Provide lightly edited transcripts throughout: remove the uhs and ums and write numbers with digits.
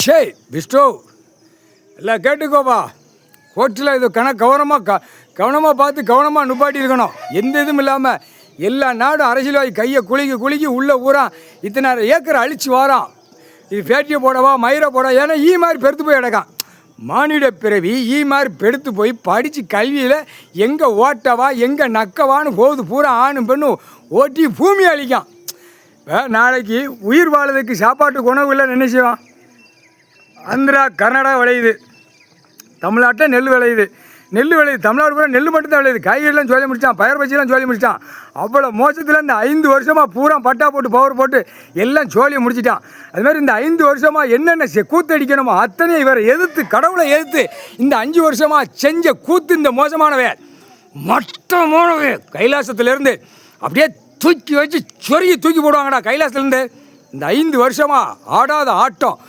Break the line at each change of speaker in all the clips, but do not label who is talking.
ஷே விஷ்ணு எல்லாம் கேட்டுக்கோப்பா. கோர்ட்டில் இது கவனமாக பார்த்து கவனமாக நுப்பாட்டி இருக்கணும். எந்த இதுவும் இல்லாமல் எல்லா நாடும் அரசியல்வாதி கையை குலுக்கி உள்ள ஊரா இத்தனை ஏக்கரை அழிச்சு வாரான். இது ஃபேக்ட்ரியை போடவா மயிரை போட, ஏன்னா மாதிரி பெருத்து போய் கிடக்கான். மானிட பிறவி மாதிரி பெருத்து போய் படித்து கல்வியில் எங்கே ஓட்டவா எங்கே நக்கவான்னு போகுது. பூரா ஆணும் பெண்ணும் ஓட்டி பூமி அழிக்கான். நாளைக்கு உயிர் வாழறதுக்கு சாப்பாட்டுக்கு உணவு இல்லை நினைச்சுவான். ஆந்திரா கர்நாடகா விளையுது, தமிழ்நாட்டில் நெல் விளையுது. தமிழ்நாடு பூரா நெல் மட்டும்தான் விளையுது. காய்கறிலாம் சொல்லி முடிச்சான், பயிர் பச்சிலாம் சொல்லி முடிச்சிட்டான். அவ்வளோ மோசத்தில் இந்த 5 வருஷமாக பூரா பட்டா போட்டு பவர் போட்டு எல்லாம் சொல்லி முடிச்சிட்டான். அதுமாதிரி இந்த 5 வருஷமாக என்னென்ன கூத்தடிக்கணுமோ அத்தனையும் இவரை எதிர்த்து, கடவுளை எதிர்த்து இந்த 5 வருஷமாக செஞ்ச கூத்து இந்த மோசமானவே மொத்தமானவே. கைலாசத்துலேருந்து அப்படியே தூக்கி வச்சு தூக்கி போடுவாங்கடா கைலாசத்துலேருந்து. இந்த 5 வருஷமாக ஆடாத ஆட்டம்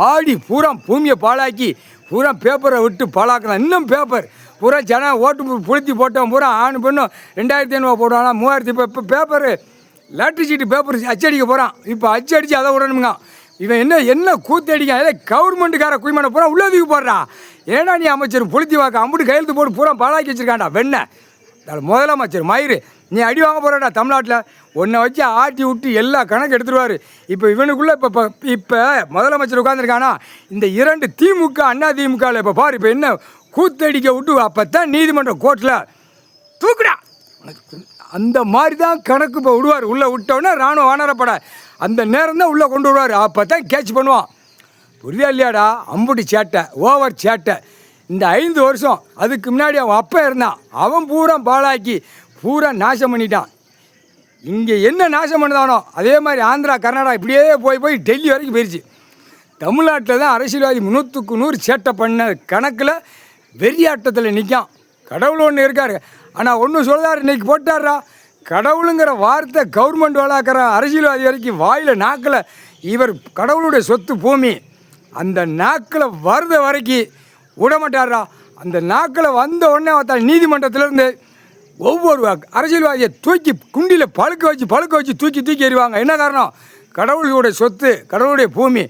ஆடி பூரா பூமியை பாழாக்கி பூரா பேப்பரை விட்டு பாழாக்கலாம். இன்னும் பேப்பர் பூரா ஜனம் ஓட்டு புளுத்தி போட்டோம். பூரா ஆணு பெண்ணும் 2500 போடுவானா 3000. இப்போ பேப்பரு லாட்ரி சீட்டு பேப்பர் அச்சடிக்க போகிறான். இப்போ அச்சடித்து அதை விடணுங்க. இவன் என்ன கூத்து அடிக்கான். ஏதோ கவர்மெண்ட்டுக்கார குய்மனை பூரா உள்ளதுக்கு போடுறா. ஏன்னா நீ அமைச்சர் புளுத்தி வாக்க அம்புட்டு கையெழுத்து போட்டு பூரா பாழாக்கி வச்சுருக்காண்டா. முதலமைச்சர் மயிறு நீ அடி வாங்க போகிறாடா தமிழ்நாட்டில். ஒன்றை வச்சு ஆட்டி விட்டு எல்லா கணக்கு எடுத்துருவார். இப்போ இவனுக்குள்ளே இப்போ முதலமைச்சர் உட்காந்துருக்கானா இந்த 2 திமுக அண்ணா திமுகவில் இப்போ பாரு இப்போ என்ன கூத்தடிக்க விட்டு அப்போ தான் நீதிமன்றம் கோர்ட்டில் தூக்குடா அந்த மாதிரி தான் கணக்கு இப்போ விடுவார். உள்ளே விட்டோன்னே இராணுவ வானரப்பட அந்த நேரம் தான் உள்ளே கொண்டு விடுவார். அப்போ தான் கேட்ச் பண்ணுவான். புரியுதா இல்லையாடா? அம்புட்டி சேட்டை, ஓவர் சேட்டை. இந்த 5 வருஷம் அதுக்கு முன்னாடி அவன் அப்போ இருந்தான். அவன் பூரா பாழாக்கி பூரா நாசம் பண்ணிட்டான். இங்கே என்ன நாசம் பண்ணதானோ அதே மாதிரி ஆந்திரா கர்நாடகா இப்படியே போய் டெல்லி வரைக்கும் போயிடுச்சு. தமிழ்நாட்டில் தான் அரசியல்வாதி 100க்கு 100 சேட்டை பண்ண கணக்கில் வெறியாட்டத்தில் நிற்கான். கடவுள் ஒன்று இருக்காரு. ஆனால் ஒன்று சொல்கிறார், இன்றைக்கி போட்டாரா கடவுளுங்கிற வார்த்தை கவர்மெண்ட் வளாக்கிற அரசியல்வாதி வரைக்கும் வாயில் நாக்கில் இவர் கடவுளுடைய சொத்து பூமி அந்த நாக்கில் வருத வரைக்கும் விடமாட்டாரா. அந்த நாக்கில் வந்த உடனே பார்த்தா நீதிமன்றத்திலேருந்து ஒவ்வொரு அரசியல்வாதியை தூக்கி குண்டியில் பழுக்க வச்சு தூக்கி எறிவாங்க. என்ன காரணம்? கடவுளுடைய சொத்து, கடவுளுடைய பூமி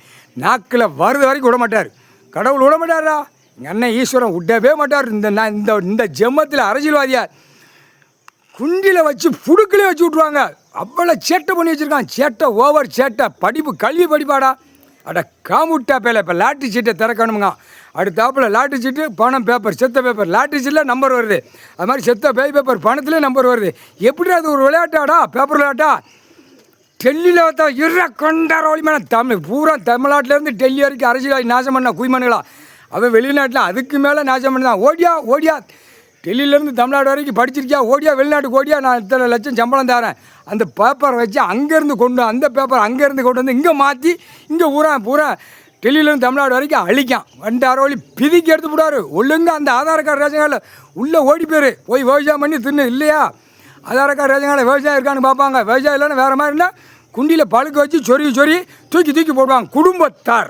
நாக்கில் வருது வரைக்கும் விடமாட்டார். கடவுள் விடமாட்டாரா? எங்கள் அண்ணன் ஈஸ்வரன் விடவே மாட்டார். இந்த ஜென்மத்தில் அரசியல்வாதியார் குண்டியில் வச்சு புடுக்கிலே வச்சு விட்ருவாங்க. அவ்வளோ சேட்டை பண்ணி வச்சுருக்கான். சேட்டை ஓவர் சேட்டை. கல்வி படிப்பாடா. அட காமுட்டா பேல. இப்போ லாட்ரி சீட்டை திறக்கணுங்க. அடுத்தாப்பில் லாட்ரி சீட்டு பணம் பேப்பர் செத்த பேப்பர் லாட்ரி சீட்டில் நம்பர் வருது. அது மாதிரி செத்த பேப்பர் பணத்துலேயே நம்பர் வருது. எப்படி அது ஒரு விளையாட்டாடா? பேப்பர் விளையாட்டா? டெல்லியில் பார்த்தா கொண்டாரோலிமான பூரா தமிழ்நாட்டிலேருந்து டெல்லி வரைக்கும் அரசியல் நாசம் பண்ண குய்மனுங்களா. அவன் வெளிநாட்டில் அதுக்கு மேலே நாசம் பண்ணதான். ஓடியா டெல்லியிலேருந்து தமிழ்நாடு வரைக்கும் படிச்சிருக்கியா? ஓடியா வெளிநாட்டுக்கு ஓடியா, நான் இத்தனை லட்சம் சம்பளம் தரேன். அந்த பேப்பரை வச்சு அங்கேருந்து அந்த பேப்பர் அங்கேருந்து கொண்டு வந்து இங்கே மாற்றி இங்கே பூரா டெல்லியிலேருந்து தமிழ்நாடு வரைக்கும் அழிக்கான். வண்டாரோலி பிதிக்கி எடுத்து விடாரு. ஒழுங்காக அந்த ஆதார் கார்டு ரேஷன் கார்டில் உள்ளே ஓடி போய் விவசாயம் பண்ணி தின்னு இல்லையா? ஆதார் கார்டு ரேஷன் கார்டில் விவசாயம் இருக்கான்னு பார்ப்பாங்க. விவசாயம் இல்லைன்னா வேறு மாதிரி இருந்தால் குண்டியில் பழுக்க வச்சு சொறி தூக்கி போடுவாங்க குடும்பத்தார்.